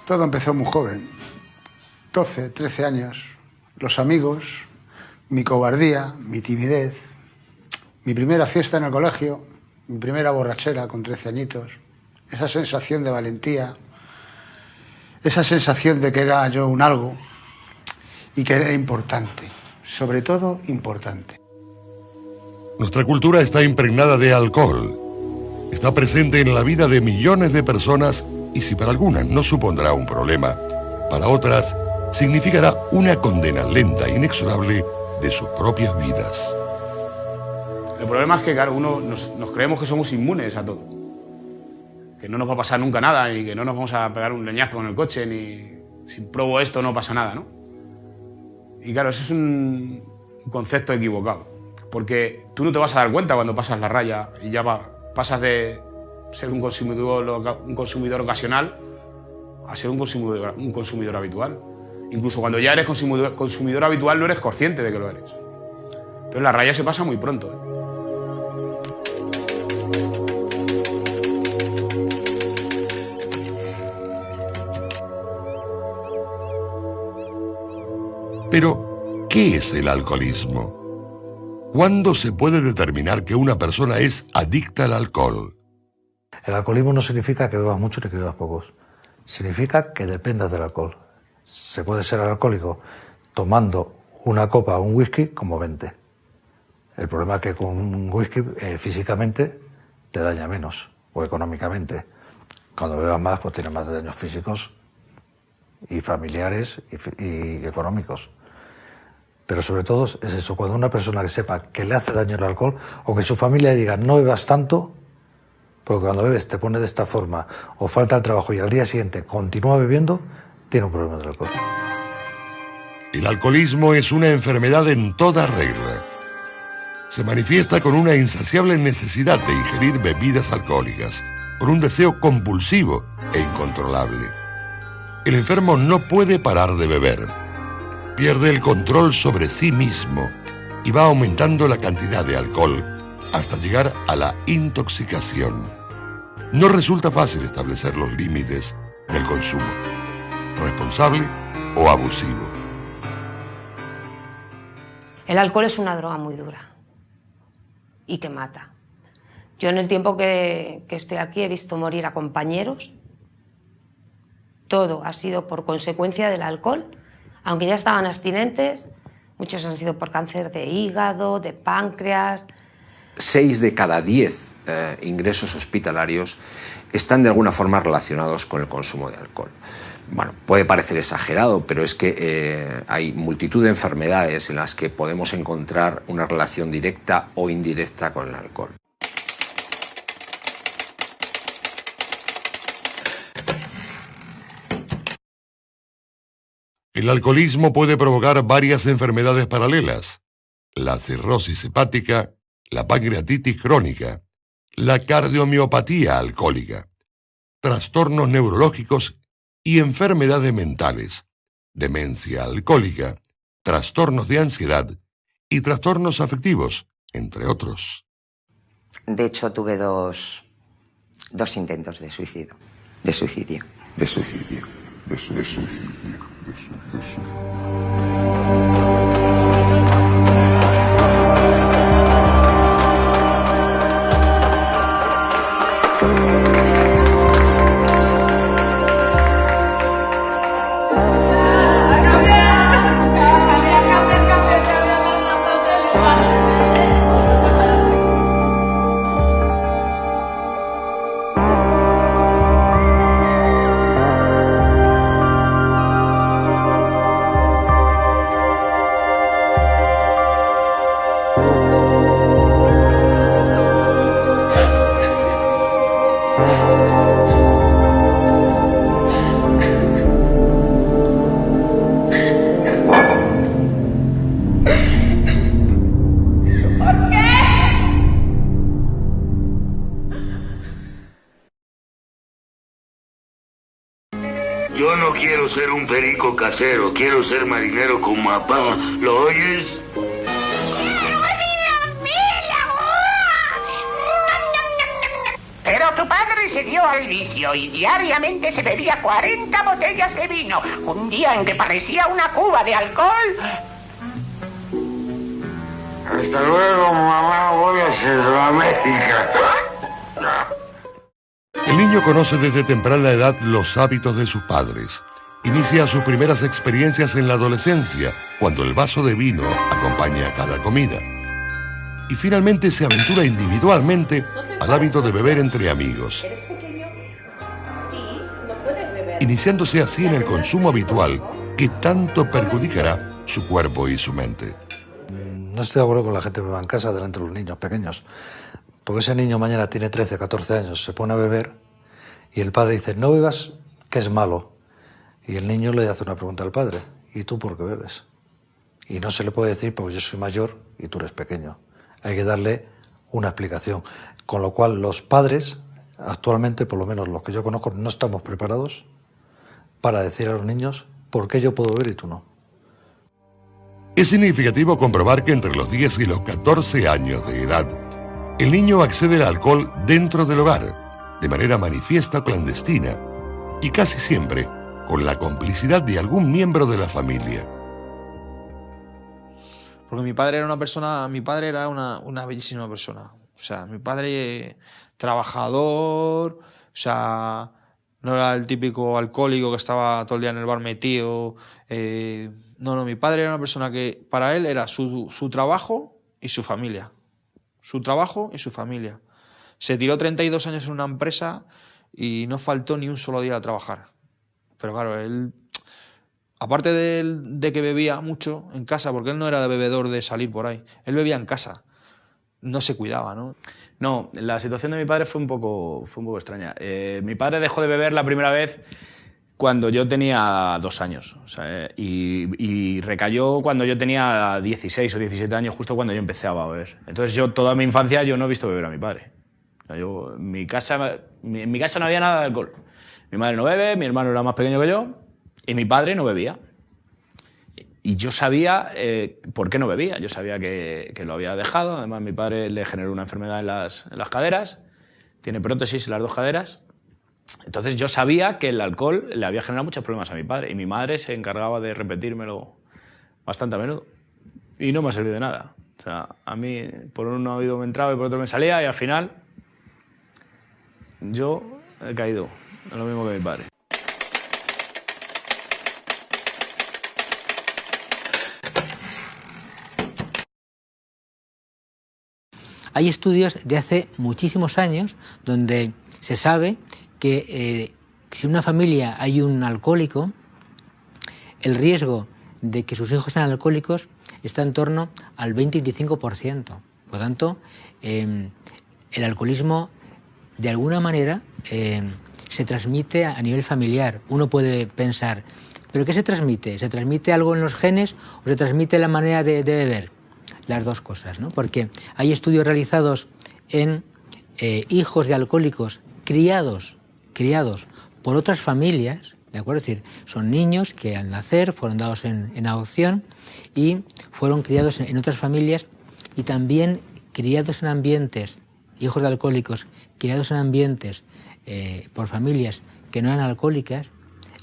Todo empezó muy joven, 12, 13 años. Los amigos, mi cobardía, mi timidez, mi primera fiesta en el colegio, mi primera borrachera con 13 añitos, esa sensación de valentía, esa sensación de que era yo un algo y que era importante, sobre todo importante. Nuestra cultura está impregnada de alcohol. Está presente en la vida de millones de personas y si para algunas no supondrá un problema, para otras significará una condena lenta e inexorable de sus propias vidas. El problema es que, claro, nos creemos que somos inmunes a todo. Que no nos va a pasar nunca nada, ni que no nos vamos a pegar un leñazo con el coche, ni si pruebo esto no pasa nada, ¿no? Y claro, eso es un concepto equivocado. Porque tú no te vas a dar cuenta cuando pasas la raya y ya pasas de ser un consumidor ocasional a ser un consumidor habitual. Incluso cuando ya eres consumidor habitual no eres consciente de que lo eres. Entonces la raya se pasa muy pronto, ¿eh? Pero, ¿qué es el alcoholismo? ¿Cuándo se puede determinar que una persona es adicta al alcohol? El alcoholismo no significa que bebas mucho ni que bebas pocos. Significa que dependas del alcohol. Se puede ser alcohólico tomando una copa o un whisky como 20. El problema es que con un whisky físicamente te daña menos, o económicamente. Cuando bebas más, pues tienes más daños físicos y familiares y económicos. Pero sobre todo es eso, cuando una persona que sepa que le hace daño el alcohol, o que su familia le diga no bebas tanto, porque cuando bebes te pones de esta forma, o falta el trabajo y al día siguiente continúa bebiendo, tiene un problema del alcohol. El alcoholismo es una enfermedad en toda regla. Se manifiesta con una insaciable necesidad de ingerir bebidas alcohólicas, con un deseo compulsivo e incontrolable. El enfermo no puede parar de beber. Pierde el control sobre sí mismo y va aumentando la cantidad de alcohol hasta llegar a la intoxicación. No resulta fácil establecer los límites del consumo, responsable o abusivo. El alcohol es una droga muy dura y que mata. Yo en el tiempo que estoy aquí he visto morir a compañeros. Todo ha sido por consecuencia del alcohol. Aunque ya estaban abstinentes, muchos han sido por cáncer de hígado, de páncreas. 6 de cada 10 ingresos hospitalarios están de alguna forma relacionados con el consumo de alcohol. Bueno, puede parecer exagerado, pero es que hay multitud de enfermedades en las que podemos encontrar una relación directa o indirecta con el alcohol. El alcoholismo puede provocar varias enfermedades paralelas: la cirrosis hepática, la pancreatitis crónica, la cardiomiopatía alcohólica, trastornos neurológicos y enfermedades mentales, demencia alcohólica, trastornos de ansiedad y trastornos afectivos, entre otros. De hecho, tuve dos intentos de suicidio. De suicidio. Yo no quiero ser un perico casero, quiero ser marinero con papá, ¿lo oyes? Pero tu padre se dio al vicio y diariamente se bebía 40 botellas de vino. Un día en que parecía una cuba de alcohol... Hasta luego, mamá, voy a Centroamérica. El niño conoce desde temprana edad los hábitos de sus padres. Inicia sus primeras experiencias en la adolescencia, cuando el vaso de vino acompaña a cada comida. Y finalmente se aventura individualmente al hábito de beber entre amigos, iniciándose así en el consumo habitual que tanto perjudicará su cuerpo y su mente. No estoy de acuerdo con la gente que beba en casa delante de los niños pequeños, porque ese niño mañana tiene 13, 14 años, se pone a beber y el padre dice, no bebas, que es malo. Y el niño le hace una pregunta al padre, ¿y tú por qué bebes? Y no se le puede decir, porque yo soy mayor y tú eres pequeño. Hay que darle una explicación. Con lo cual los padres, actualmente, por lo menos los que yo conozco, no estamos preparados para decir a los niños por qué yo puedo beber y tú no. Es significativo comprobar que entre los 10 y los 14 años de edad, el niño accede al alcohol dentro del hogar, de manera manifiesta o clandestina, y casi siempre con la complicidad de algún miembro de la familia. Porque mi padre era una bellísima persona. O sea, mi padre trabajador, o sea, no era el típico alcohólico que estaba todo el día en el bar metido. No, mi padre era una persona que para él era su trabajo y su familia. Su trabajo y su familia. Se tiró 32 años en una empresa y no faltó ni un solo día a trabajar. Pero claro, él, aparte de que bebía mucho en casa, porque él no era bebedor de salir por ahí, él bebía en casa, no se cuidaba, ¿no? No, la situación de mi padre fue un poco extraña. Mi padre dejó de beber la primera vez cuando yo tenía 2 años, o sea, y recayó cuando yo tenía 16 o 17 años, justo cuando yo empecé a beber. Entonces yo toda mi infancia yo no he visto beber a mi padre. O sea, en mi casa no había nada de alcohol. Mi madre no bebe, mi hermano era más pequeño que yo y mi padre no bebía. Y yo sabía por qué no bebía. Yo sabía que lo había dejado. Además, mi padre le generó una enfermedad en las caderas. Tiene prótesis en las 2 caderas. Entonces yo sabía que el alcohol le había generado muchos problemas a mi padre. Y mi madre se encargaba de repetírmelo bastante a menudo. Y no me ha servido de nada. O sea, a mí por un oído me entraba y por otro me salía. Y al final yo he caído en lo mismo que mi padre. Hay estudios de hace muchísimos años donde se sabe que si en una familia hay un alcohólico, el riesgo de que sus hijos sean alcohólicos está en torno al 20-25%. Por lo tanto, el alcoholismo, de alguna manera, se transmite a nivel familiar. Uno puede pensar, ¿pero qué se transmite? ¿Se transmite algo en los genes o se transmite la manera de beber? Las dos cosas, ¿no? Porque hay estudios realizados en hijos de alcohólicos criados por otras familias, ¿de acuerdo? Es decir, son niños que al nacer fueron dados en adopción y fueron criados en otras familias y también criados en ambientes, hijos de alcohólicos criados en ambientes por familias que no eran alcohólicas,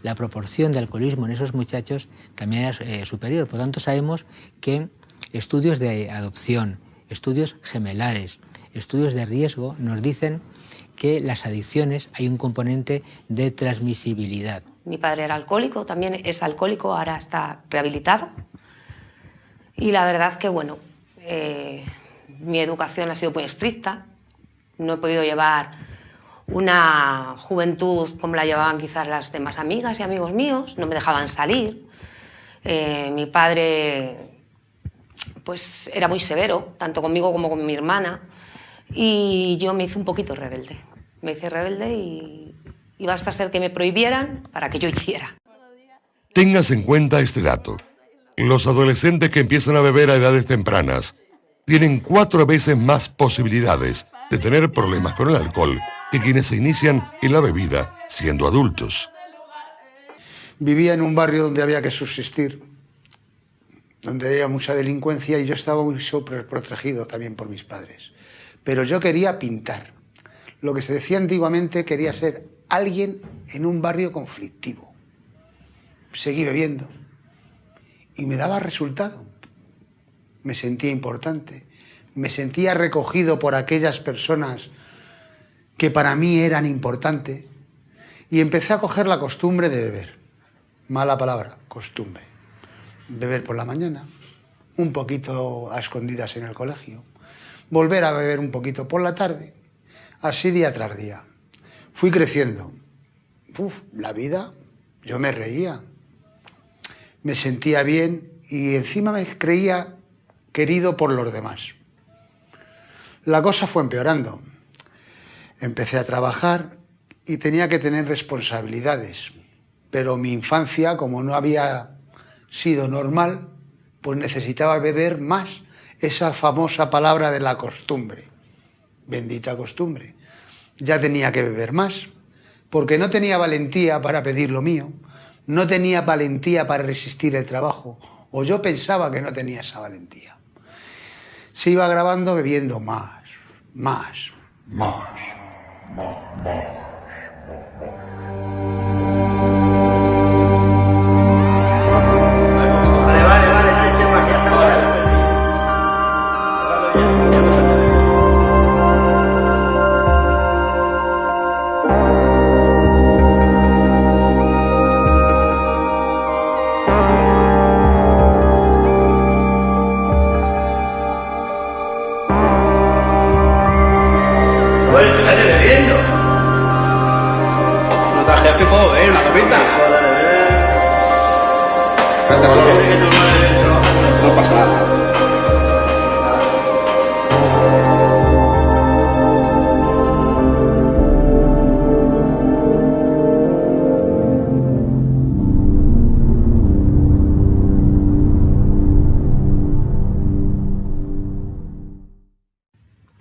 la proporción de alcoholismo en esos muchachos también era superior. Por lo tanto, sabemos que estudios de adopción, estudios gemelares, estudios de riesgo nos dicen que las adicciones hay un componente de transmisibilidad. Mi padre era alcohólico, también es alcohólico, ahora está rehabilitado. Y la verdad que, bueno, mi educación ha sido muy estricta. No he podido llevar una juventud como la llevaban quizás las demás amigas y amigos míos. No me dejaban salir. Mi padre pues era muy severo, tanto conmigo como con mi hermana, y yo me hice un poquito rebelde. Me hice rebelde y basta ser que me prohibieran para que yo hiciera. Tengas en cuenta este dato. Los adolescentes que empiezan a beber a edades tempranas tienen 4 veces más posibilidades de tener problemas con el alcohol que quienes se inician en la bebida siendo adultos. Vivía en un barrio donde había que subsistir, donde había mucha delincuencia y yo estaba muy sobreprotegido también por mis padres. Pero yo quería pintar. lo que se decía antiguamente, quería ser alguien en un barrio conflictivo. Seguí bebiendo y me daba resultado. Me sentía importante, me sentía recogido por aquellas personas que para mí eran importantes y empecé a coger la costumbre de beber. Mala palabra, costumbre. Beber por la mañana, un poquito a escondidas en el colegio, volver a beber un poquito por la tarde, así día tras día. Fui creciendo. La vida, yo me reía, me sentía bien y encima me creía querido por los demás. La cosa fue empeorando. Empecé a trabajar y tenía que tener responsabilidades, pero mi infancia, como no había sido normal, pues necesitaba beber más, esa famosa palabra de la costumbre. Bendita costumbre. Ya tenía que beber más, porque no tenía valentía para pedir lo mío, no tenía valentía para resistir el trabajo, o yo pensaba que no tenía esa valentía. Se iba agravando bebiendo más.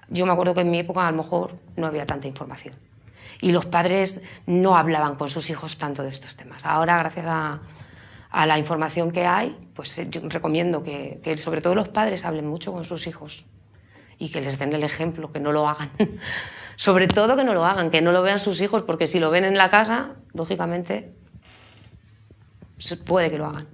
Yo me acuerdo que en mi época a lo mejor no había tanta información y los padres no hablaban con sus hijos tanto de estos temas. Ahora, gracias a la información que hay, pues yo recomiendo que sobre todo los padres hablen mucho con sus hijos y que les den el ejemplo, que no lo hagan. Sobre todo que no lo hagan, que no lo vean sus hijos, porque si lo ven en la casa, lógicamente, puede que lo hagan.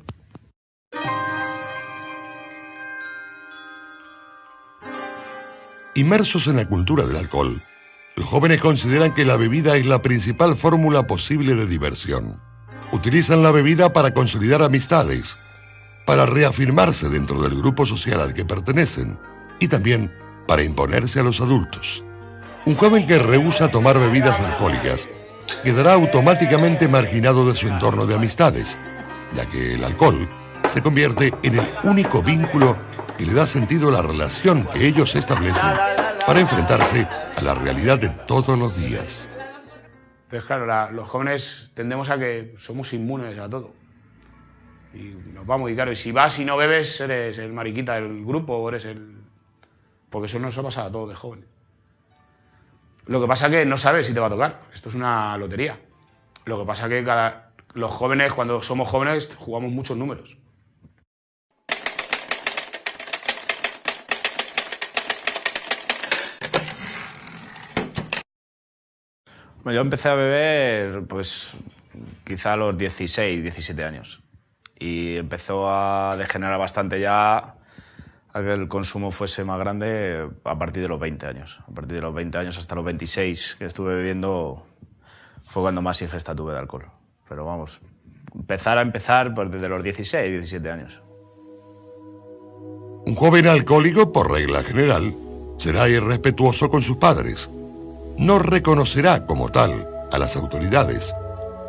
Inmersos en la cultura del alcohol, los jóvenes consideran que la bebida es la principal fórmula posible de diversión. Utilizan la bebida para consolidar amistades, para reafirmarse dentro del grupo social al que pertenecen y también para imponerse a los adultos. Un joven que rehúsa tomar bebidas alcohólicas quedará automáticamente marginado de su entorno de amistades, ya que el alcohol se convierte en el único vínculo que le da sentido a la relación que ellos establecen para enfrentarse a la realidad de todos los días. Entonces, claro, los jóvenes tendemos a que somos inmunes a todo. Y nos vamos, y claro, y si vas y no bebes, eres el mariquita del grupo, o eres el... Porque eso nos ha pasado a todos de jóvenes. Lo que pasa es que no sabes si te va a tocar. Esto es una lotería. Lo que pasa es que los jóvenes, cuando somos jóvenes, jugamos muchos números. Bueno, yo empecé a beber, pues, quizá a los 16, 17 años. Y empezó a degenerar bastante ya a que el consumo fuese más grande a partir de los 20 años. A partir de los 20 años hasta los 26 que estuve bebiendo fue cuando más ingesta tuve de alcohol. Pero vamos, empezar pues, desde los 16, 17 años. Un joven alcohólico, por regla general, será irrespetuoso con sus padres. No reconocerá como tal a las autoridades.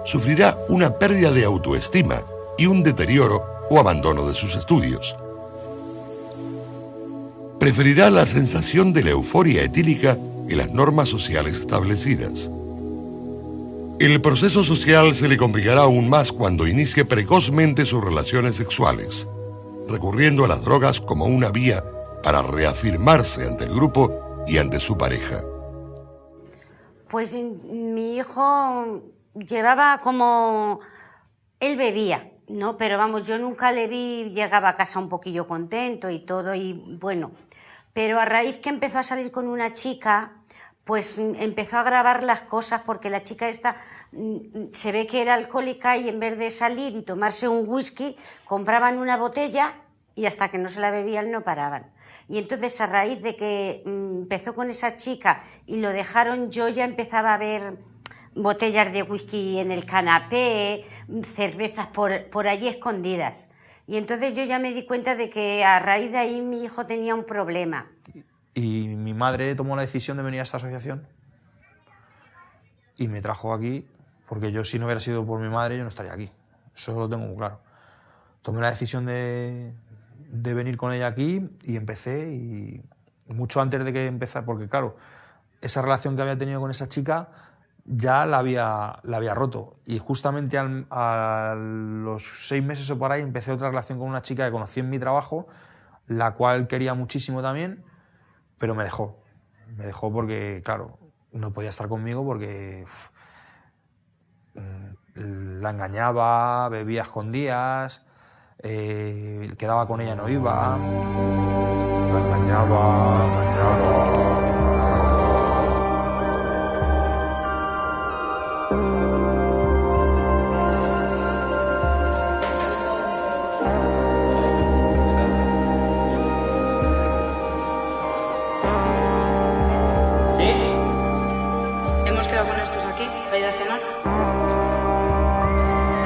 Sufrirá una pérdida de autoestima y un deterioro o abandono de sus estudios. Preferirá la sensación de la euforia etílica que las normas sociales establecidas. El proceso social se le complicará aún más cuando inicie precozmente sus relaciones sexuales, recurriendo a las drogas como una vía para reafirmarse ante el grupo y ante su pareja. Pues mi hijo llevaba como... Él bebía, ¿no? Pero vamos, yo nunca le vi, llegaba a casa un poquillo contento y todo, y bueno. Pero a raíz que empezó a salir con una chica, pues empezó a agravar las cosas porque la chica esta se ve que era alcohólica y en vez de salir y tomarse un whisky, compraban una botella y hasta que no se la bebían no paraban. Y entonces, a raíz de que empezó con esa chica y lo dejaron, yo ya empezaba a ver botellas de whisky en el canapé, cervezas por allí escondidas. Y entonces yo ya me di cuenta de que a raíz de ahí mi hijo tenía un problema. Y mi madre tomó la decisión de venir a esta asociación y me trajo aquí, porque yo, si no hubiera sido por mi madre, yo no estaría aquí. Eso lo tengo muy claro. Tomé la decisión de venir con ella aquí y empecé, y mucho antes de que empezara, porque claro, esa relación que había tenido con esa chica ya la había roto. Y justamente a los 6 meses o por ahí empecé otra relación con una chica que conocí en mi trabajo, la cual quería muchísimo también, pero me dejó. Me dejó porque, claro, no podía estar conmigo porque la engañaba, bebía a escondidas, quedaba con ella, no iba. La engañaba.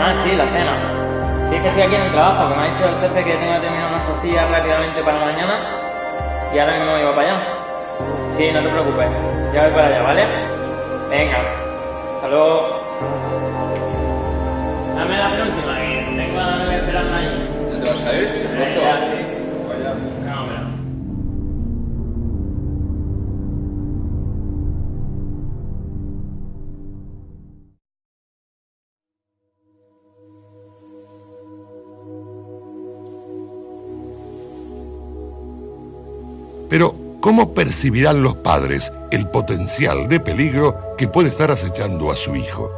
Ah, sí, la cena. Sí, es que estoy aquí en el trabajo, que me ha dicho el jefe que tengo que terminar unas cosillas rápidamente para mañana y ahora mismo me voy para allá. Sí, no te preocupes, ya voy para allá, ¿vale? Venga, hasta luego. Dame la penúltima, que tengo que esperarme ahí. ¿Ya te vas a ir? Ya, sí. Vaya. No, Pero, ¿cómo percibirán los padres el potencial de peligro que puede estar acechando a su hijo?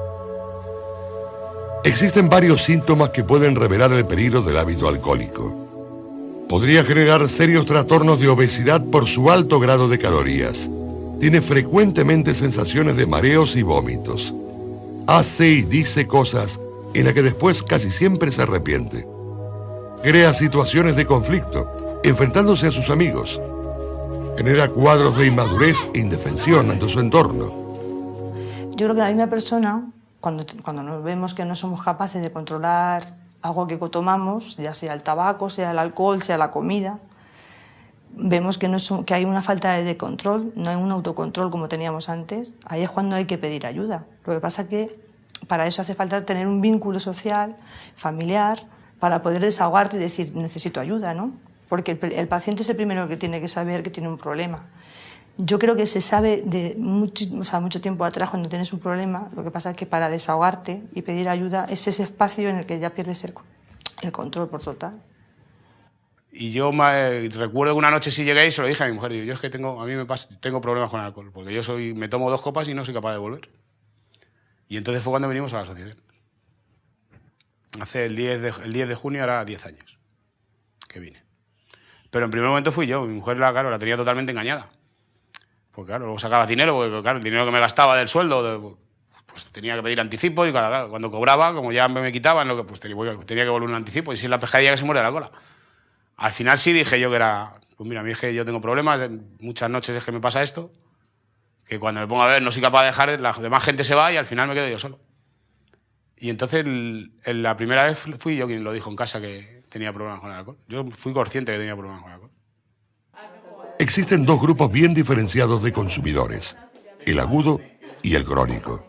Existen varios síntomas que pueden revelar el peligro del hábito alcohólico. Podría generar serios trastornos de obesidad por su alto grado de calorías. Tiene frecuentemente sensaciones de mareos y vómitos. Hace y dice cosas en las que después casi siempre se arrepiente. Crea situaciones de conflicto, enfrentándose a sus amigos. Genera cuadros de inmadurez e indefensión ante su entorno. Yo creo que la misma persona, cuando nos vemos que no somos capaces de controlar algo que tomamos, ya sea el tabaco, sea el alcohol, sea la comida, vemos que hay una falta de control, no hay un autocontrol como teníamos antes, ahí es cuando hay que pedir ayuda. Lo que pasa es que para eso hace falta tener un vínculo social, familiar, para poder desahogarte y decir, necesito ayuda, ¿no? Porque el paciente es el primero que tiene que saber que tiene un problema. Yo creo que se sabe de mucho tiempo atrás cuando tienes un problema, lo que pasa es que para desahogarte y pedir ayuda es ese espacio en el que ya pierdes el control por total. Y yo recuerdo que una noche sí llegué y se lo dije a mi mujer, digo, yo es que tengo problemas con el alcohol, porque yo me tomo 2 copas y no soy capaz de volver. Y entonces fue cuando vinimos a la asociación. Hace el 10 de junio, hará 10 años que vine. Pero en primer momento fui yo, mi mujer la tenía totalmente engañada. Porque claro, luego sacaba dinero, porque claro, el dinero que me gastaba del sueldo, pues tenía que pedir anticipos y cuando cobraba, como ya me quitaban, pues tenía que volver un anticipo y si es la pescadilla que se muerde la cola. Al final sí dije yo que pues mira, a mí es que yo tengo problemas, muchas noches es que me pasa esto, que cuando me pongo a ver no soy capaz de dejar, la demás gente se va y al final me quedo yo solo. Y entonces la primera vez fui yo quien lo dijo en casa que tenía problemas con el alcohol. Yo fui consciente que tenía problemas con el alcohol. Existen 2 grupos bien diferenciados de consumidores, el agudo y el crónico.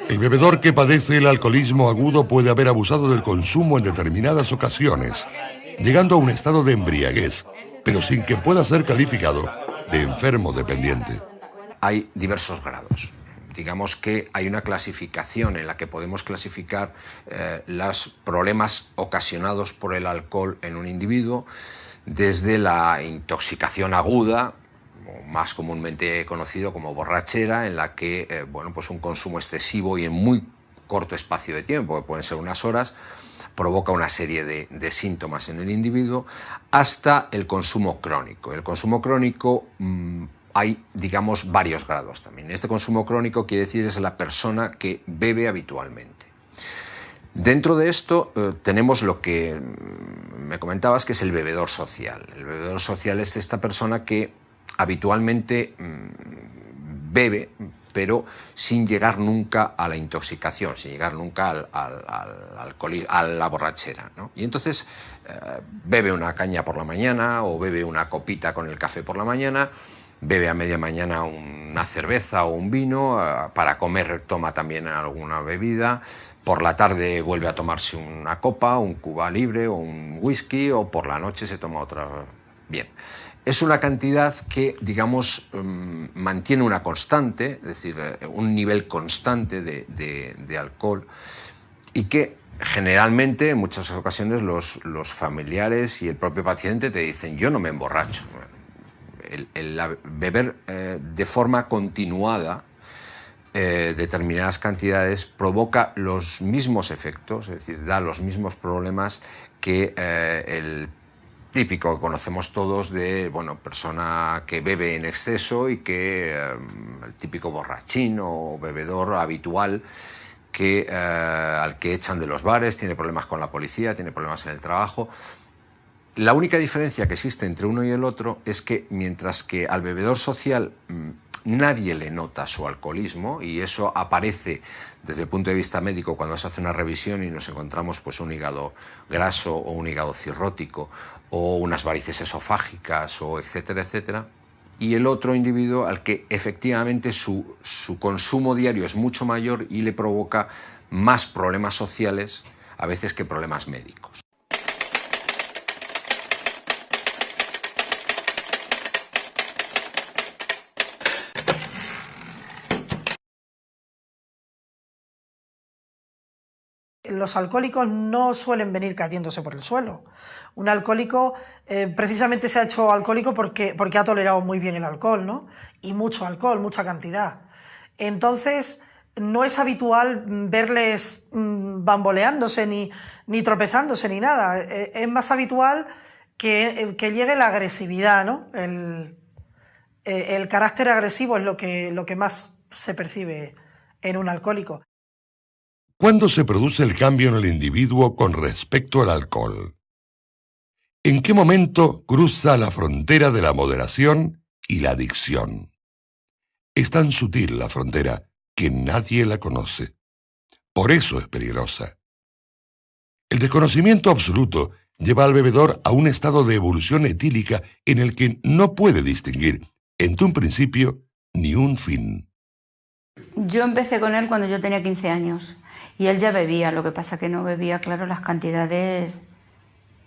El bebedor que padece el alcoholismo agudo puede haber abusado del consumo en determinadas ocasiones, llegando a un estado de embriaguez, pero sin que pueda ser calificado de enfermo dependiente. Hay diversos grados. Digamos que hay una clasificación en la que podemos clasificar los problemas ocasionados por el alcohol en un individuo, desde la intoxicación aguda, más comúnmente conocido como borrachera, en la que pues un consumo excesivo y en muy corto espacio de tiempo, que pueden ser unas horas, provoca una serie de síntomas en el individuo, hasta el consumo crónico. El consumo crónico hay, digamos, varios grados también. Este consumo crónico quiere decir es la persona que bebe habitualmente. Dentro de esto tenemos lo que me comentabas, que es el bebedor social. El bebedor social es esta persona que habitualmente bebe, pero sin llegar nunca a la intoxicación, sin llegar nunca a la borrachera, ¿no? Y entonces bebe una caña por la mañana o bebe una copita con el café por la mañana, bebe a media mañana una cerveza o un vino, para comer toma también alguna bebida, por la tarde vuelve a tomarse una copa, un Cuba Libre o un whisky, o por la noche se toma otra. Bien, es una cantidad que, digamos, mantiene una constante, es decir, un nivel constante de alcohol, y que generalmente en muchas ocasiones los familiares y el propio paciente te dicen: yo no me emborracho. El beber de forma continuada determinadas cantidades provoca los mismos efectos, es decir, da los mismos problemas que el típico que conocemos todos de, bueno, persona que bebe en exceso y que el típico borrachín o bebedor habitual que, al que echan de los bares, tiene problemas con la policía, tiene problemas en el trabajo. La única diferencia que existe entre uno y el otro es que mientras que al bebedor social nadie le nota su alcoholismo, y eso aparece desde el punto de vista médico cuando se hace una revisión y nos encontramos pues un hígado graso o un hígado cirrótico o unas varices esofágicas o etcétera, etcétera, y el otro individuo al que efectivamente su consumo diario es mucho mayor y le provoca más problemas sociales a veces que problemas médicos. Los alcohólicos no suelen venir cayéndose por el suelo. Un alcohólico precisamente se ha hecho alcohólico porque ha tolerado muy bien el alcohol, ¿no? Y mucho alcohol, mucha cantidad. Entonces, no es habitual verles bamboleándose ni tropezándose ni nada. Es más habitual que llegue la agresividad, ¿no? El carácter agresivo es lo que más se percibe en un alcohólico. ¿Cuándo se produce el cambio en el individuo con respecto al alcohol? ¿En qué momento cruza la frontera de la moderación y la adicción? Es tan sutil la frontera que nadie la conoce. Por eso es peligrosa. El desconocimiento absoluto lleva al bebedor a un estado de evolución etílica en el que no puede distinguir entre un principio ni un fin. Yo empecé con él cuando yo tenía 15 años. Y él ya bebía, lo que pasa que no bebía, claro, las cantidades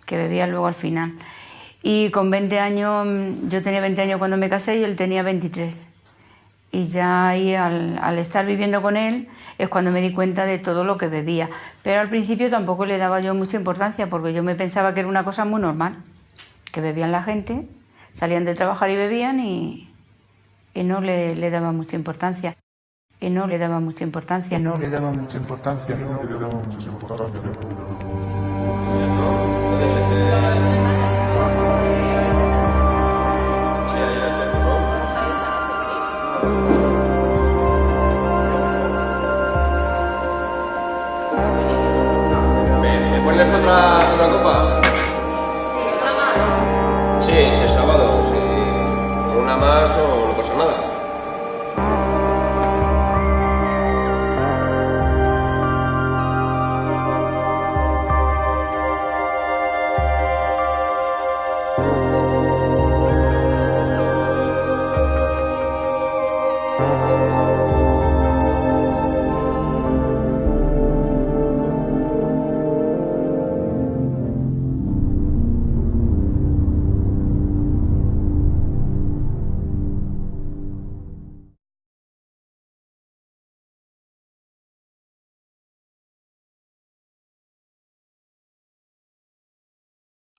que bebía luego al final. Y con 20 años, yo tenía 20 años cuando me casé y él tenía 23. Y ya ahí, al estar viviendo con él, es cuando me di cuenta de todo lo que bebía. Pero al principio tampoco le daba yo mucha importancia, porque yo me pensaba que era una cosa muy normal, que bebían la gente, salían de trabajar y bebían y no le daba mucha importancia. Y no le daba mucha importancia. No le daba mucha importancia. No le daba mucha importancia. ¿Me pones otra copa? Sí, si es sábado. Si una más no pasa nada.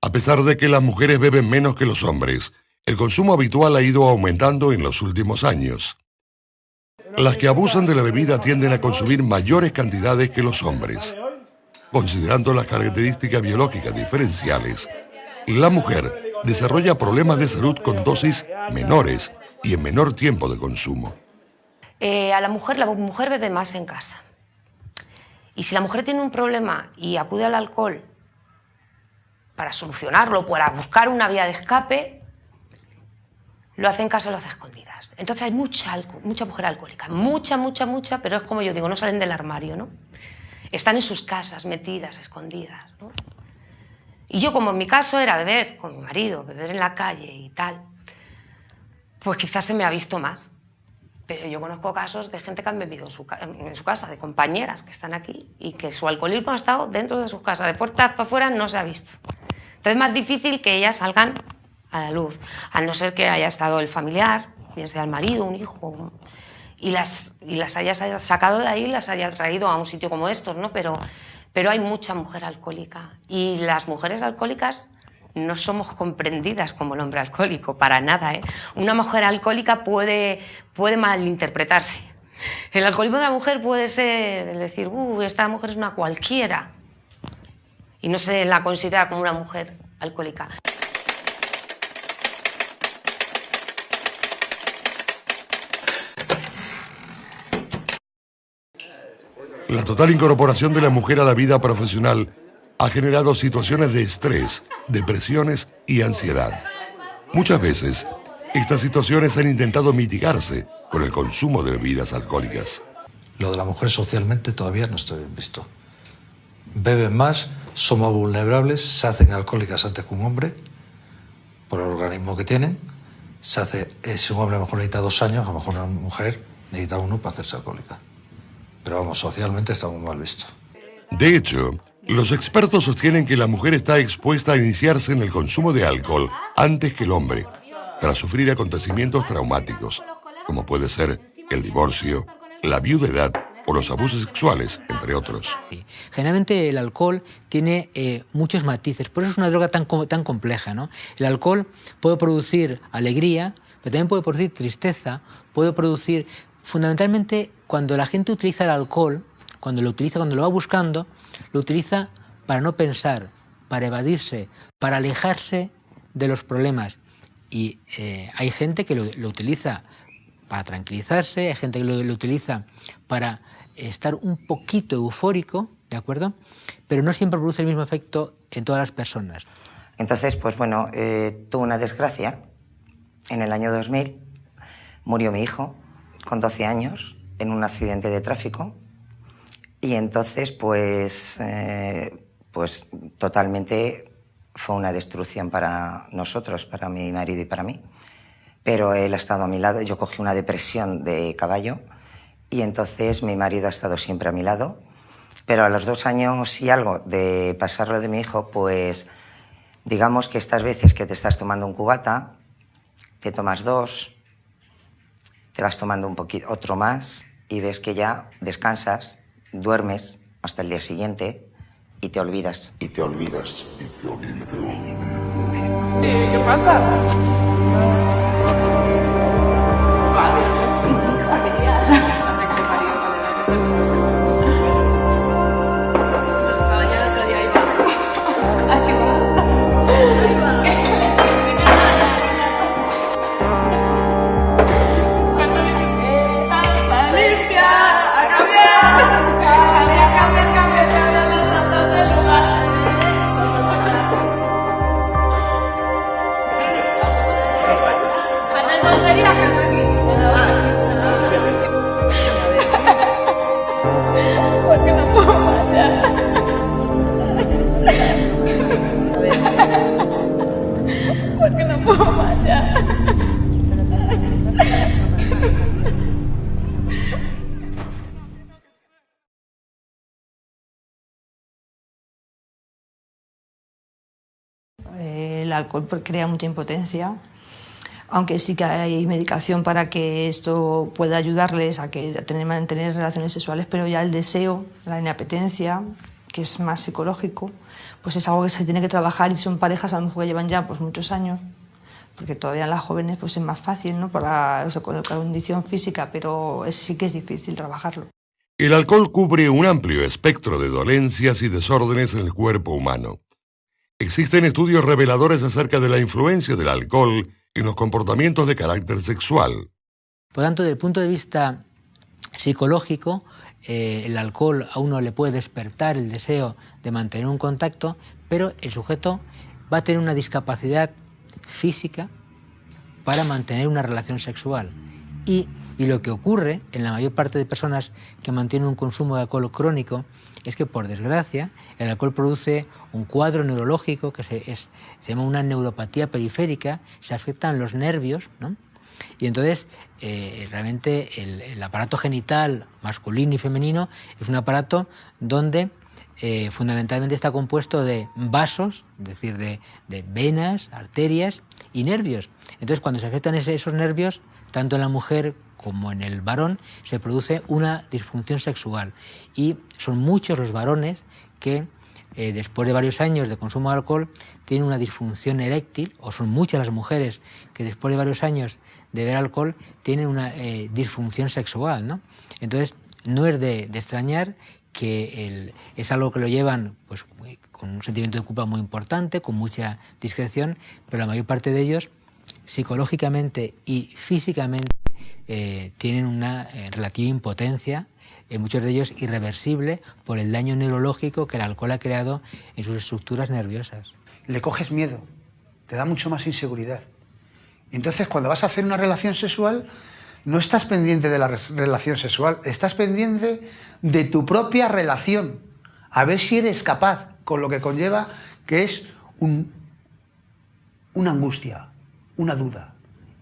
A pesar de que las mujeres beben menos que los hombres, el consumo habitual ha ido aumentando en los últimos años. Las que abusan de la bebida tienden a consumir mayores cantidades que los hombres. Considerando las características biológicas diferenciales, la mujer desarrolla problemas de salud con dosis menores y en menor tiempo de consumo. A la mujer bebe más en casa. Y si la mujer tiene un problema y acude al alcohol para solucionarlo, para buscar una vía de escape, lo hace en casa, lo hace a escondidas. Entonces hay mucha mujer alcohólica, mucha, pero es como yo digo, no salen del armario, ¿no? Están en sus casas, metidas, escondidas, ¿no? Y yo, como en mi caso era beber con mi marido, beber en la calle y tal, pues quizás se me ha visto más. Pero yo conozco casos de gente que han bebido en su casa, de compañeras que están aquí y que su alcoholismo ha estado dentro de sus casas, de puertas para afuera no se ha visto. Entonces es más difícil que ellas salgan a la luz, a no ser que haya estado el familiar, bien sea el marido, un hijo, y las haya sacado de ahí y las haya traído a un sitio como estos, ¿no? Pero hay mucha mujer alcohólica y las mujeres alcohólicas no somos comprendidas como el hombre alcohólico, para nada, ¿eh? Una mujer alcohólica puede malinterpretarse. El alcoholismo de la mujer puede ser el decir, esta mujer es una cualquiera, y no se la considera como una mujer alcohólica. La total incorporación de la mujer a la vida profesional ha generado situaciones de estrés, depresiones y ansiedad. Muchas veces, estas situaciones han intentado mitigarse con el consumo de bebidas alcohólicas. Lo de la mujer socialmente todavía no está bien visto. Beben más, son más vulnerables, se hacen alcohólicas antes que un hombre, por el organismo que tienen. Si un hombre a lo mejor necesita 2 años, a lo mejor una mujer necesita 1 para hacerse alcohólica. Pero vamos, socialmente está muy mal visto. De hecho, los expertos sostienen que la mujer está expuesta a iniciarse en el consumo de alcohol antes que el hombre, tras sufrir acontecimientos traumáticos, como puede ser el divorcio, la viudedad o los abusos sexuales, entre otros. Generalmente el alcohol tiene muchos matices, por eso es una droga tan compleja, ¿no? El alcohol puede producir alegría, pero también puede producir tristeza, puede producir... Fundamentalmente, cuando la gente utiliza el alcohol, cuando lo va buscando, lo utiliza para no pensar, para evadirse, para alejarse de los problemas. Y hay gente que lo utiliza para tranquilizarse, hay gente que lo utiliza para estar un poquito eufórico, ¿de acuerdo? Pero no siempre produce el mismo efecto en todas las personas. Entonces, pues bueno, tuve una desgracia. En el año 2000 murió mi hijo con 12 años en un accidente de tráfico. Y entonces, pues totalmente fue una destrucción para nosotros, para mi marido y para mí. Pero él ha estado a mi lado, yo cogí una depresión de caballo y entonces mi marido ha estado siempre a mi lado. Pero a los 2 años y algo de pasarlo de mi hijo, pues digamos que estas veces que te estás tomando un cubata, te tomas 2, te vas tomando un poquito, otro más y ves que ya descansas, duermes hasta el día siguiente y te olvidas. Y te olvidas. ¿Qué pasa? Porque no puedo más ya. El alcohol crea mucha impotencia, aunque sí que hay medicación para que esto pueda ayudarles a mantener relaciones sexuales, pero ya el deseo, la inapetencia, que es más psicológico, pues es algo que se tiene que trabajar y son parejas a lo mejor que llevan ya pues muchos años, porque todavía en las jóvenes pues es más fácil, ¿no? Con la condición física, pero sí que es difícil trabajarlo. El alcohol cubre un amplio espectro de dolencias y desórdenes en el cuerpo humano. Existen estudios reveladores acerca de la influencia del alcohol en los comportamientos de carácter sexual. Por tanto, desde el punto de vista psicológico, el alcohol a uno le puede despertar el deseo de mantener un contacto, pero el sujeto va a tener una discapacidad física para mantener una relación sexual. Y lo que ocurre en la mayor parte de personas que mantienen un consumo de alcohol crónico es que, por desgracia, el alcohol produce un cuadro neurológico que se llama una neuropatía periférica, se afectan los nervios, ¿no? Y entonces, realmente, el aparato genital masculino y femenino es un aparato donde fundamentalmente está compuesto de vasos, es decir, de venas, arterias y nervios. Entonces, cuando se afectan esos nervios, tanto en la mujer como en el varón, se produce una disfunción sexual. Y son muchos los varones que, después de varios años de consumo de alcohol, tienen una disfunción eréctil, o son muchas las mujeres que después de varios años de beber alcohol tienen una disfunción sexual, ¿no? Entonces, no es de extrañar que es algo que lo llevan pues, con un sentimiento de culpa muy importante, con mucha discreción, pero la mayor parte de ellos, psicológicamente y físicamente, tienen una relativa impotencia, muchos de ellos irreversible, por el daño neurológico que el alcohol ha creado en sus estructuras nerviosas. Le coges miedo, te da mucho más inseguridad. Y entonces, cuando vas a hacer una relación sexual, no estás pendiente de la relación sexual, estás pendiente de tu propia relación, a ver si eres capaz, con lo que conlleva, que es una angustia, una duda.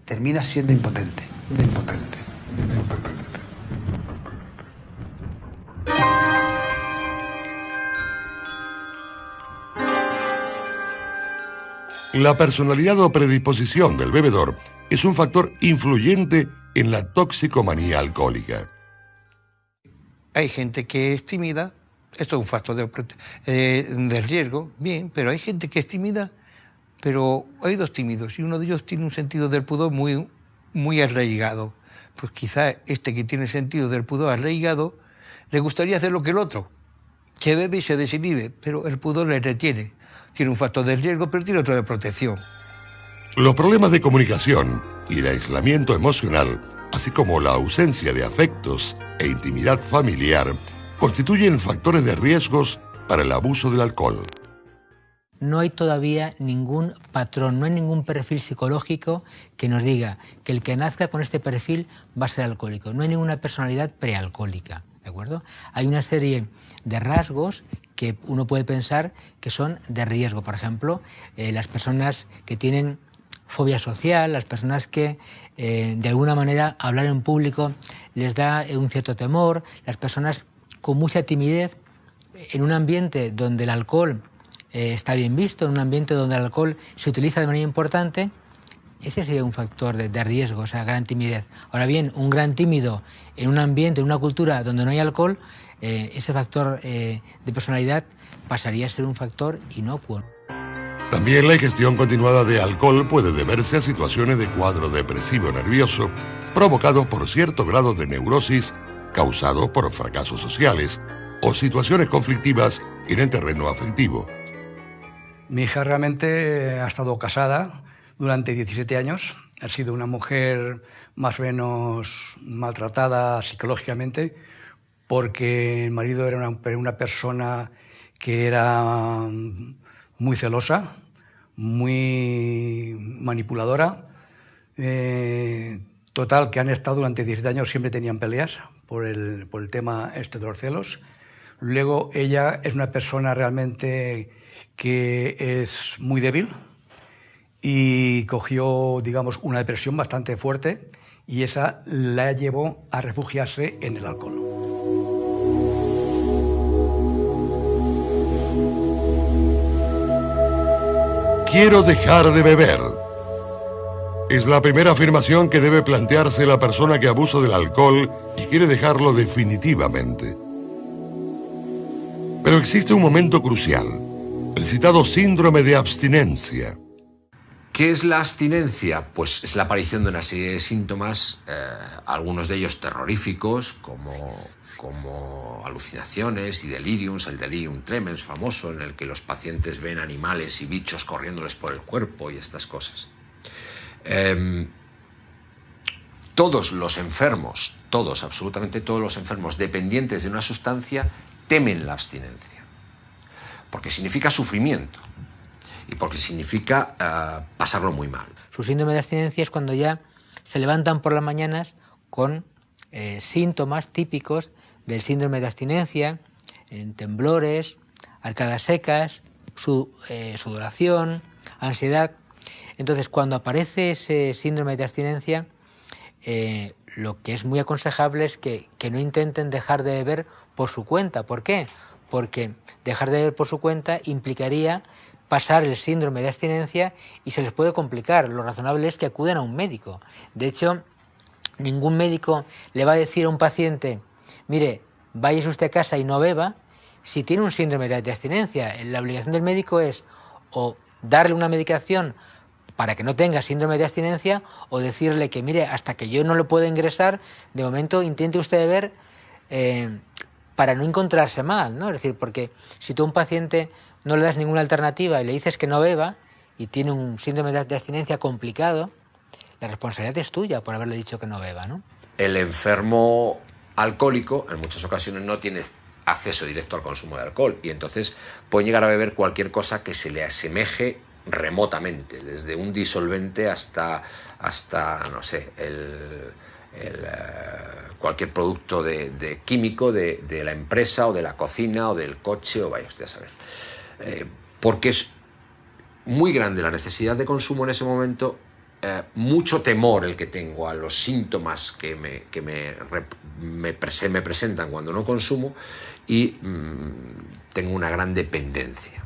Terminas siendo impotente. La personalidad o predisposición del bebedor es un factor influyente en la toxicomanía alcohólica. Hay gente que es tímida, esto es un factor de riesgo, bien, pero hay gente que es tímida, pero hay dos tímidos y uno de ellos tiene un sentido del pudor muy arraigado. Pues quizá este que tiene sentido del pudor arraigado le gustaría hacer lo que el otro, que bebe y se desinhibe, pero el pudor le retiene. Tiene un factor de riesgo, pero tiene otro de protección. Los problemas de comunicación y el aislamiento emocional, así como la ausencia de afectos e intimidad familiar, constituyen factores de riesgos para el abuso del alcohol. No hay todavía ningún patrón, no hay ningún perfil psicológico que nos diga que el que nazca con este perfil va a ser alcohólico. No hay ninguna personalidad prealcohólica, ¿de acuerdo? Hay una serie de rasgos que uno puede pensar que son de riesgo. Por ejemplo, las personas que tienen fobia social, las personas que de alguna manera hablar en público les da un cierto temor, las personas con mucha timidez en un ambiente donde el alcohol está bien visto, en un ambiente donde el alcohol se utiliza de manera importante, ese sería un factor de riesgo, o sea, gran timidez. Ahora bien, un gran tímido en un ambiente, en una cultura donde no hay alcohol, ese factor de personalidad pasaría a ser un factor inocuo. También la ingestión continuada de alcohol puede deberse a situaciones de cuadro depresivo nervioso provocados por cierto grado de neurosis causados por fracasos sociales o situaciones conflictivas en el terreno afectivo. Mi hija realmente ha estado casada durante 17 años. Ha sido una mujer más o menos maltratada psicológicamente porque el marido era una persona que era muy celosa, muy manipuladora. Total, que han estado durante 17 años, siempre tenían peleas por el tema de los celos. Luego ella es una persona realmente que es muy débil y cogió, digamos, una depresión bastante fuerte y esa la llevó a refugiarse en el alcohol. Quiero dejar de beber. Es la primera afirmación que debe plantearse la persona que abusa del alcohol y quiere dejarlo definitivamente. Pero existe un momento crucial, el citado síndrome de abstinencia. ¿Qué es la abstinencia? Pues es la aparición de una serie de síntomas, algunos de ellos terroríficos, como alucinaciones y deliriums, el delirium tremens famoso, en el que los pacientes ven animales y bichos corriéndoles por el cuerpo y estas cosas. Todos los enfermos, todos, absolutamente todos los enfermos dependientes de una sustancia temen la abstinencia, porque significa sufrimiento y porque significa pasarlo muy mal. Su síndrome de abstinencia es cuando ya se levantan por las mañanas con síntomas típicos del síndrome de abstinencia, temblores, arcadas secas, sudoración, ansiedad. Entonces, cuando aparece ese síndrome de abstinencia, lo que es muy aconsejable es que no intenten dejar de beber por su cuenta. ¿Por qué? Porque dejar de beber por su cuenta implicaría pasar el síndrome de abstinencia y se les puede complicar. Lo razonable es que acudan a un médico. De hecho, ningún médico le va a decir a un paciente, mire, váyase usted a casa y no beba, si tiene un síndrome de abstinencia. La obligación del médico es o darle una medicación para que no tenga síndrome de abstinencia o decirle que, mire, hasta que yo no lo pueda ingresar, de momento intente usted beber para no encontrarse mal, ¿no? Es decir, porque si tú a un paciente no le das ninguna alternativa y le dices que no beba y tiene un síndrome de abstinencia complicado, la responsabilidad es tuya por haberle dicho que no beba, ¿no? El enfermo alcohólico en muchas ocasiones no tiene acceso directo al consumo de alcohol y entonces puede llegar a beber cualquier cosa que se le asemeje remotamente, desde un disolvente hasta no sé, cualquier producto de químico de la empresa o de la cocina o del coche o vaya usted a saber. Porque es muy grande la necesidad de consumo en ese momento, mucho temor el que tengo a los síntomas que me presentan cuando no consumo y tengo una gran dependencia.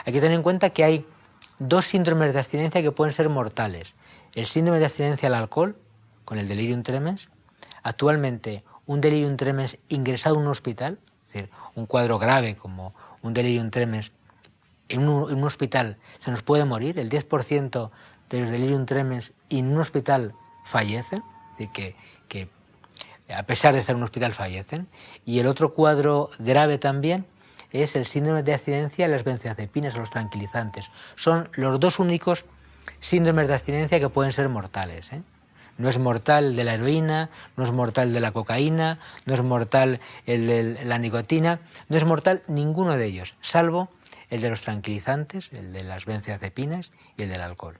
Hay que tener en cuenta que hay dos síndromes de abstinencia que pueden ser mortales. El síndrome de abstinencia al alcohol, con el delirium tremens. Actualmente, un delirium tremens ingresado en un hospital, es decir, un cuadro grave como un delirium tremens en un hospital se nos puede morir. El 10% de los delirium tremens en un hospital fallecen, es decir, que a pesar de estar en un hospital fallecen. Y el otro cuadro grave también es el síndrome de abstinencia a las benzodiazepinas, a los tranquilizantes. Son los dos únicos síndromes de abstinencia que pueden ser mortales, ¿eh? No es mortal el de la heroína, no es mortal el de la cocaína, no es mortal el de la nicotina, no es mortal ninguno de ellos, salvo el de los tranquilizantes, el de las benzodiazepinas y el del alcohol.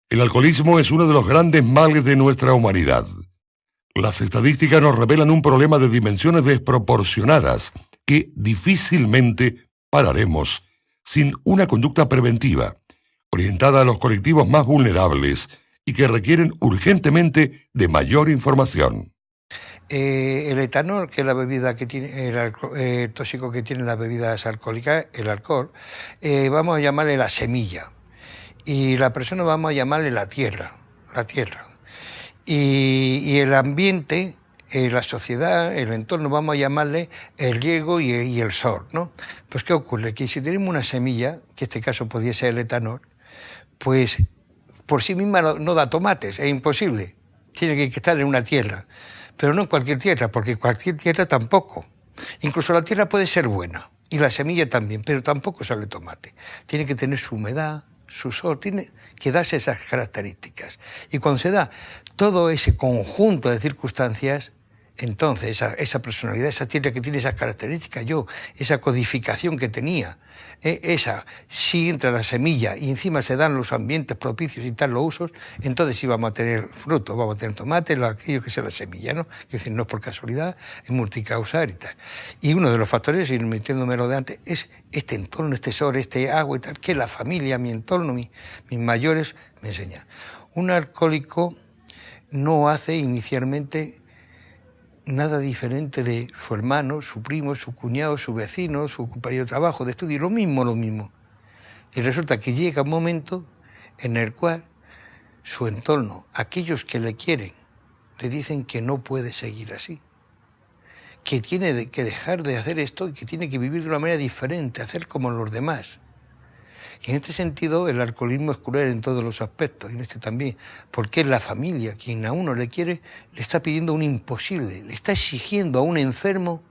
El alcoholismo es uno de los grandes males de nuestra humanidad. Las estadísticas nos revelan un problema de dimensiones desproporcionadas que difícilmente pararemos sin una conducta preventiva, orientada a los colectivos más vulnerables y que requieren urgentemente de mayor información. El etanol, que es la bebida que tiene, el tóxico que tienen las bebidas alcohólicas, el alcohol, vamos a llamarle la semilla. Y la persona vamos a llamarle la tierra. Y el ambiente, la sociedad, el entorno, vamos a llamarle el riego y el sol, ¿no? Pues ¿qué ocurre? Que si tenemos una semilla, que en este caso podría ser el etanol, pues por sí misma no da tomates, es imposible. Tiene que estar en una tierra. Pero no en cualquier tierra, porque cualquier tierra tampoco. Incluso la tierra puede ser buena, y la semilla también, pero tampoco sale tomate. Tiene que tener su humedad, su sol, tiene que darse esas características. Y cuando se da todo ese conjunto de circunstancias, entonces esa personalidad, esa tierra que tiene esas características, esa codificación que tenía, si entra la semilla y encima se dan los ambientes propicios y tal, los usos, entonces sí vamos a tener frutos, vamos a tener tomates, aquello que sea la semilla, ¿no? Es decir, no es por casualidad, es multicausal y tal. Y uno de los factores, y metiéndome lo de antes, es este entorno, este sol, este agua y tal, que la familia, mi entorno, mis mayores me enseñan. Un alcohólico no hace inicialmente nada diferente de su hermano, su primo, su cuñado, su vecino, su compañero de trabajo, de estudio, lo mismo. Y resulta que llega un momento en el cual su entorno, aquellos que le quieren, le dicen que no puede seguir así, que tiene que dejar de hacer esto y que tiene que vivir de una manera diferente, hacer como los demás. Y en este sentido el alcoholismo es cruel en todos los aspectos, y en este también, porque es la familia quien a uno le quiere, le está pidiendo un imposible, le está exigiendo a un enfermo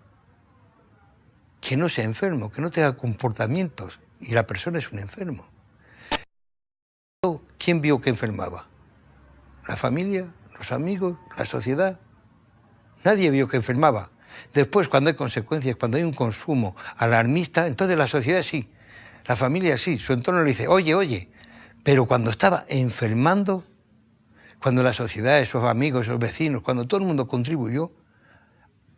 que no sea enfermo, que no tenga comportamientos, y la persona es un enfermo. ¿Quién vio que enfermaba? ¿La familia? ¿Los amigos? ¿La sociedad? Nadie vio que enfermaba. Después, cuando hay consecuencias, cuando hay un consumo alarmista, entonces la sociedad sí, la familia sí, su entorno le dice, oye, pero cuando estaba enfermando, cuando la sociedad, esos amigos, esos vecinos, cuando todo el mundo contribuyó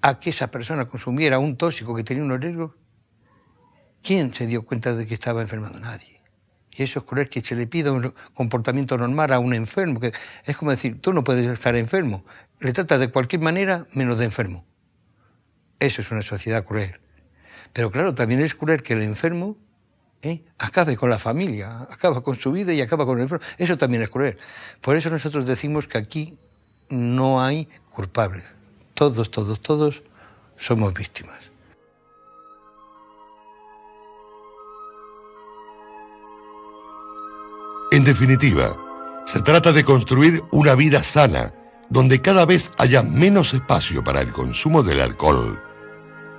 a que esa persona consumiera un tóxico que tenía unos riesgos, ¿quién se dio cuenta de que estaba enfermando? Nadie. Y eso es cruel, que se le pida un comportamiento normal a un enfermo, que es como decir, tú no puedes estar enfermo, le tratas de cualquier manera menos de enfermo. Eso es una sociedad cruel. Pero claro, también es cruel que el enfermo acabe con la familia, acaba con su vida y acaba con el enfermo. Eso también es cruel. Por eso nosotros decimos que aquí no hay culpables. Todos somos víctimas. En definitiva, se trata de construir una vida sana, donde cada vez haya menos espacio para el consumo del alcohol,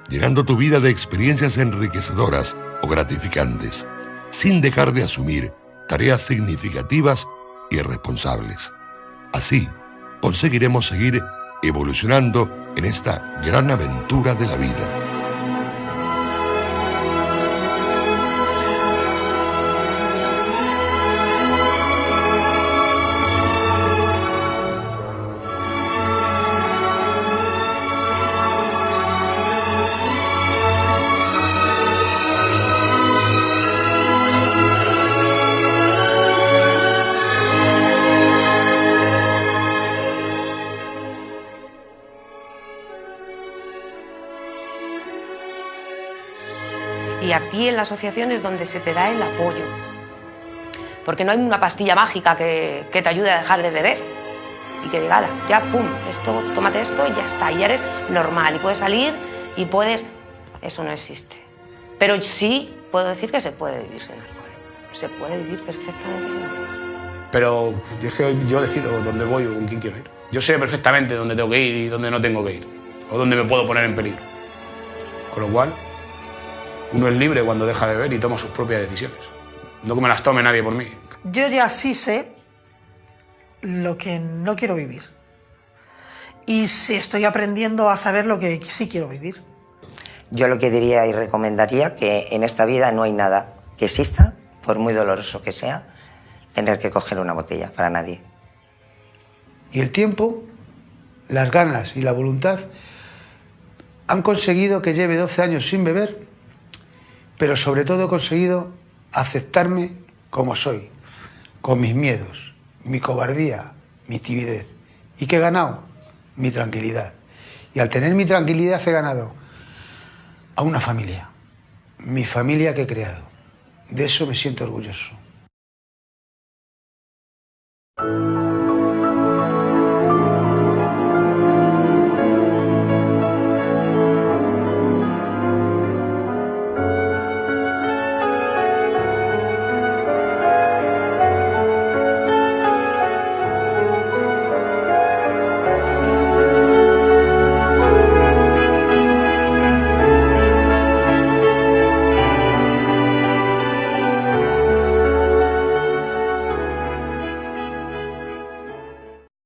llenando tu vida de experiencias enriquecedoras o gratificantes, sin dejar de asumir tareas significativas y responsables. Así, conseguiremos seguir evolucionando en esta gran aventura de la vida. Y aquí en la asociación es donde se te da el apoyo. Porque no hay una pastilla mágica que te ayude a dejar de beber. Y que diga, ya, pum, esto, tómate esto y ya está. Y ya eres normal y puedes salir y puedes... Eso no existe. Pero sí puedo decir que se puede vivir sin alcohol. Se puede vivir perfectamente sin alcohol. Pero es que yo decido dónde voy o con quién quiero ir. Yo sé perfectamente dónde tengo que ir y dónde no tengo que ir. O dónde me puedo poner en peligro. Con lo cual, uno es libre cuando deja de beber y toma sus propias decisiones. No que me las tome nadie por mí. Yo ya sí sé lo que no quiero vivir. Y sí estoy aprendiendo a saber lo que sí quiero vivir. Yo lo que diría y recomendaría que en esta vida no hay nada que exista, por muy doloroso que sea, tener que coger una botella, para nadie. Y el tiempo, las ganas y la voluntad han conseguido que lleve 12 años sin beber, pero sobre todo he conseguido aceptarme como soy, con mis miedos, mi cobardía, mi timidez. ¿Y qué he ganado? Mi tranquilidad. Y al tener mi tranquilidad he ganado a una familia, mi familia que he creado. De eso me siento orgulloso.